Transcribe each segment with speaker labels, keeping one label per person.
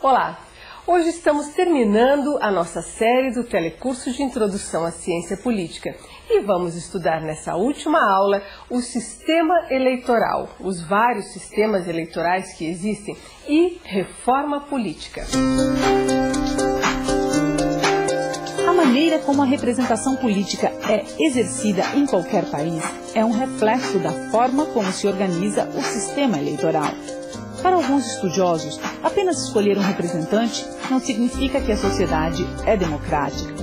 Speaker 1: Olá! Hoje estamos terminando a nossa série do telecurso de Introdução à Ciência Política e vamos estudar nessa última aula o sistema eleitoral, os vários sistemas eleitorais que existem e reforma política.
Speaker 2: A maneira como a representação política é exercida em qualquer país é um reflexo da forma como se organiza o sistema eleitoral. Para alguns estudiosos, apenas escolher um representante não significa que a sociedade é democrática.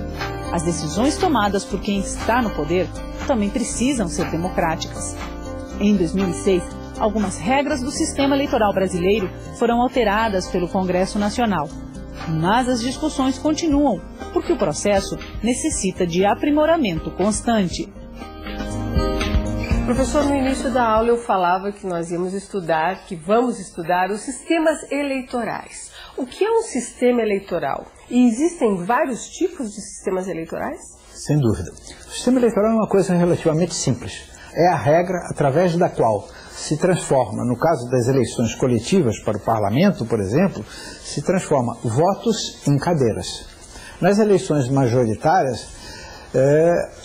Speaker 2: As decisões tomadas por quem está no poder também precisam ser democráticas. Em 2006, algumas regras do sistema eleitoral brasileiro foram alteradas pelo Congresso Nacional. Mas as discussões continuam, porque o processo necessita de aprimoramento constante.
Speaker 1: Professor, no início da aula eu falava que nós vamos estudar os sistemas eleitorais. O que é um sistema eleitoral? E existem vários tipos de sistemas eleitorais?
Speaker 3: Sem dúvida. O sistema eleitoral é uma coisa relativamente simples. É a regra através da qual se transforma, no caso das eleições coletivas para o parlamento, por exemplo, se transforma votos em cadeiras. Nas eleições majoritárias,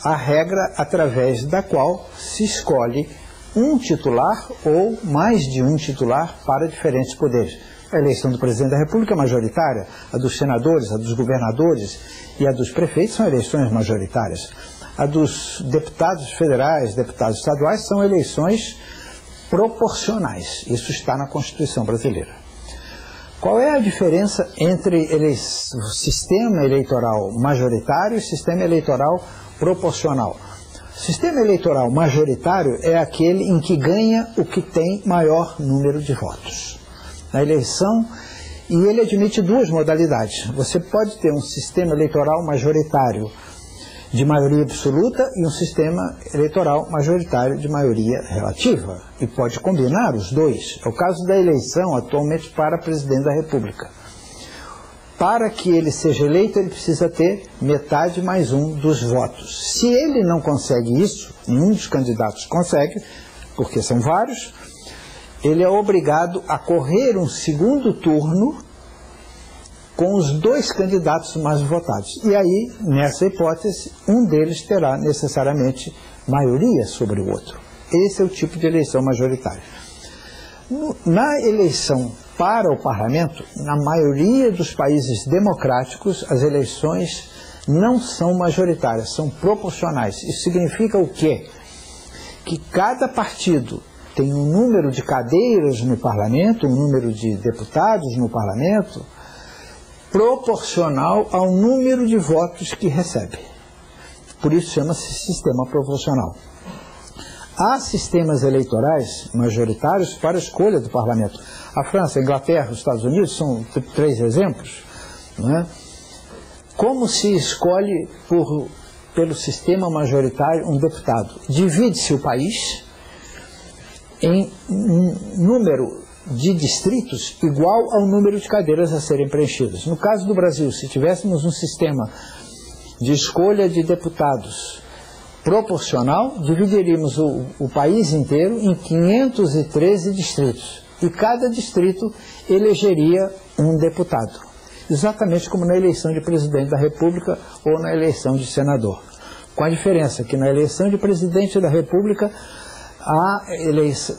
Speaker 3: a regra através da qual se escolhe um titular ou mais de um titular para diferentes poderes. A eleição do presidente da República é majoritária, a dos senadores, a dos governadores e a dos prefeitos são eleições majoritárias. A dos deputados federais, deputados estaduais são eleições proporcionais. Isso está na Constituição brasileira. Qual é a diferença entre o sistema eleitoral majoritário e o sistema eleitoral proporcional? O sistema eleitoral majoritário é aquele em que ganha o que tem maior número de votos na eleição, e ele admite duas modalidades. Você pode ter um sistema eleitoral majoritário de maioria absoluta e um sistema eleitoral majoritário de maioria relativa, e pode combinar os dois. É o caso da eleição atualmente para presidente da República. Para que ele seja eleito, ele precisa ter metade mais um dos votos. Se ele não consegue isso, nenhum dos candidatos consegue, porque são vários, ele é obrigado a correr um segundo turno com os dois candidatos mais votados. E aí, nessa hipótese, um deles terá necessariamente maioria sobre o outro. Esse é o tipo de eleição majoritária. Na eleição para o parlamento, na maioria dos países democráticos, as eleições não são majoritárias, são proporcionais. Isso significa o quê? Que cada partido tem um número de cadeiras no parlamento, um número de deputados no parlamento, proporcional ao número de votos que recebe. Por isso chama-se sistema proporcional. Há sistemas eleitorais majoritários para a escolha do parlamento. A França, a Inglaterra, os Estados Unidos são três exemplos. Não é? Como se escolhe pelo sistema majoritário um deputado? Divide-se o país em um número de distritos igual ao número de cadeiras a serem preenchidas. No caso do Brasil, se tivéssemos um sistema de escolha de deputados proporcional, dividiríamos o país inteiro em 513 distritos. E cada distrito elegeria um deputado. Exatamente como na eleição de presidente da República ou na eleição de senador. Com a diferença que na eleição de presidente da República,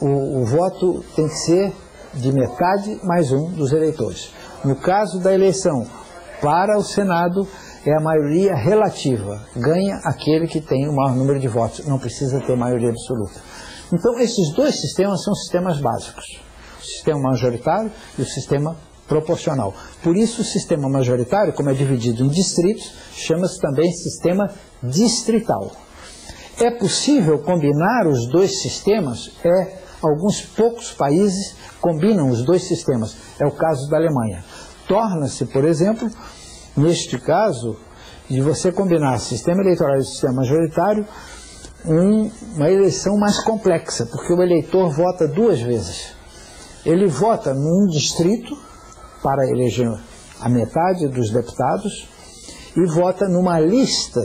Speaker 3: o voto tem que ser de metade mais um dos eleitores. No caso da eleição para o Senado, é a maioria relativa. Ganha aquele que tem o maior número de votos. Não precisa ter maioria absoluta. Então, esses dois sistemas são sistemas básicos. O sistema majoritário e o sistema proporcional. Por isso, o sistema majoritário, como é dividido em distritos, chama-se também sistema distrital. É possível combinar os dois sistemas? Alguns poucos países combinam os dois sistemas. É o caso da Alemanha. Torna-se, por exemplo, neste caso, de você combinar sistema eleitoral e sistema majoritário, uma eleição mais complexa, porque o eleitor vota duas vezes. Ele vota num distrito para eleger a metade dos deputados e vota numa lista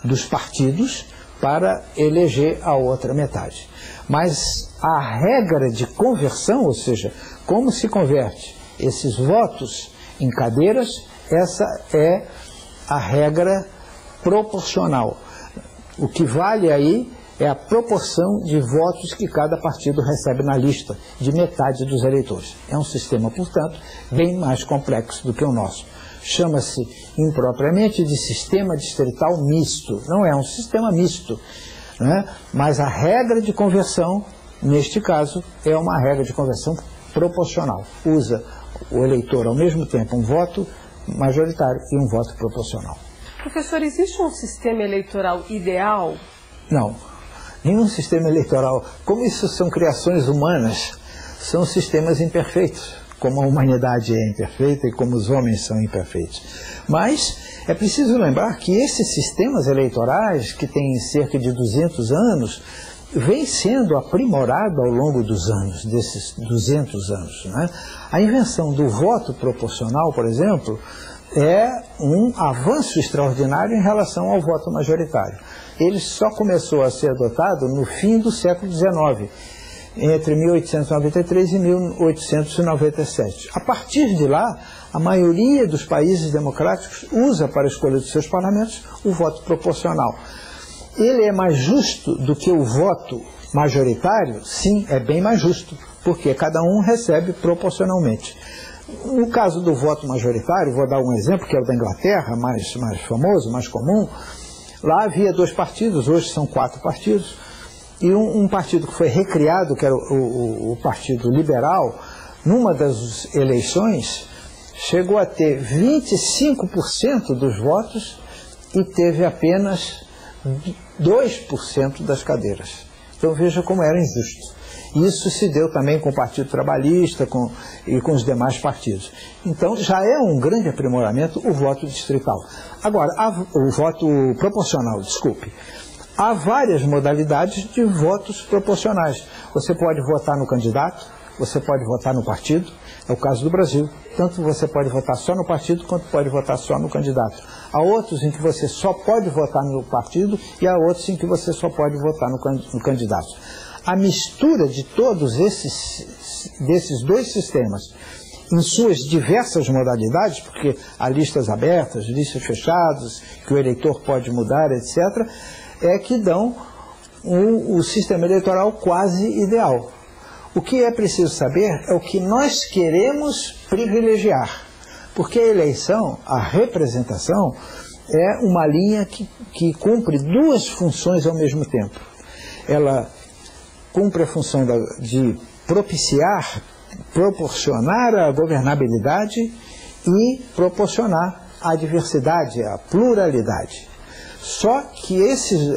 Speaker 3: dos partidos para eleger a outra metade. Mas a regra de conversão, ou seja, como se converte esses votos em cadeiras, essa é a regra proporcional. O que vale aí é a proporção de votos que cada partido recebe na lista, de metade dos eleitores. É um sistema, portanto, bem mais complexo do que o nosso. Chama-se impropriamente de sistema distrital misto. Não é um sistema misto, né? Mas a regra de conversão, neste caso, é uma regra de conversão proporcional. Usa o eleitor ao mesmo tempo um voto majoritário e um voto proporcional.
Speaker 1: Professor, existe um sistema eleitoral ideal?
Speaker 3: Não. Nenhum sistema eleitoral, como isso são criações humanas, são sistemas imperfeitos, como a humanidade é imperfeita e como os homens são imperfeitos. Mas é preciso lembrar que esses sistemas eleitorais, que têm cerca de 200 anos, vem sendo aprimorado ao longo dos anos, desses 200 anos, né? A invenção do voto proporcional, por exemplo, é um avanço extraordinário em relação ao voto majoritário. Ele só começou a ser adotado no fim do século XIX, entre 1893 e 1897. A partir de lá, a maioria dos países democráticos usa para a escolha dos seus parlamentos o voto proporcional. Ele é mais justo do que o voto majoritário? Sim, é bem mais justo, porque cada um recebe proporcionalmente. No caso do voto majoritário, vou dar um exemplo, que é o da Inglaterra, mais famoso, mais comum. Lá havia 2 partidos, hoje são 4 partidos, e um partido que foi recriado, que era o Partido Liberal, numa das eleições, chegou a ter 25% dos votos e teve apenas 2% das cadeiras. Então veja como era injusto. Isso se deu também com o Partido Trabalhista e com os demais partidos. Então já é um grande aprimoramento o voto distrital. Agora, o voto proporcional, desculpe. Há várias modalidades de votos proporcionais. Você pode votar no candidato, você pode votar no partido, é o caso do Brasil. Tanto você pode votar só no partido, quanto pode votar só no candidato. Há outros em que você só pode votar no partido e há outros em que você só pode votar no candidato. A mistura de todos desses 2 sistemas, em suas diversas modalidades, porque há listas abertas, listas fechadas, que o eleitor pode mudar, etc., é que dão o sistema eleitoral quase ideal. O que é preciso saber é o que nós queremos privilegiar, porque a eleição, a representação, é uma linha que cumpre 2 funções ao mesmo tempo. Ela cumpre a função de proporcionar a governabilidade e proporcionar a diversidade, a pluralidade. Só que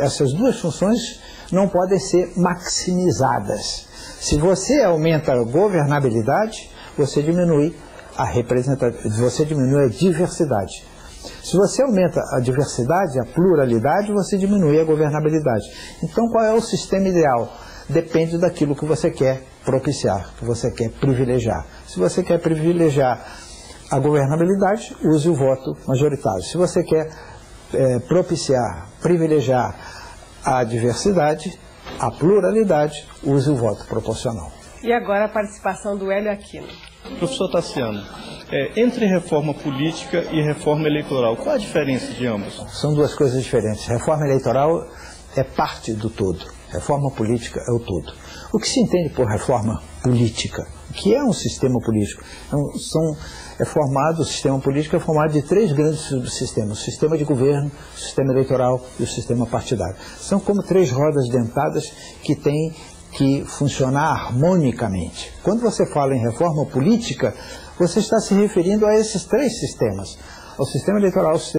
Speaker 3: essas 2 funções não podem ser maximizadas. Se você aumenta a governabilidade, você diminui a representatividade, você diminui a diversidade. Se você aumenta a diversidade, a pluralidade, você diminui a governabilidade. Então, qual é o sistema ideal? Depende daquilo que você quer propiciar, que você quer privilegiar. Se você quer privilegiar a governabilidade, use o voto majoritário. Se você quer privilegiar a diversidade, a pluralidade, use o voto proporcional.
Speaker 1: E agora a participação do Hélio Aquino.
Speaker 4: Professor Tassiano, entre reforma política e reforma eleitoral, qual a diferença de ambos?
Speaker 3: São 2 coisas diferentes. Reforma eleitoral é parte do todo. Reforma política é o todo. O que se entende por reforma política? Que é um sistema político? O sistema político é formado de 3 grandes subsistemas: o sistema de governo, o sistema eleitoral e o sistema partidário. São como 3 rodas dentadas que têm que funcionar harmonicamente. Quando você fala em reforma política, você está se referindo a esses 3 sistemas: ao sistema eleitoral,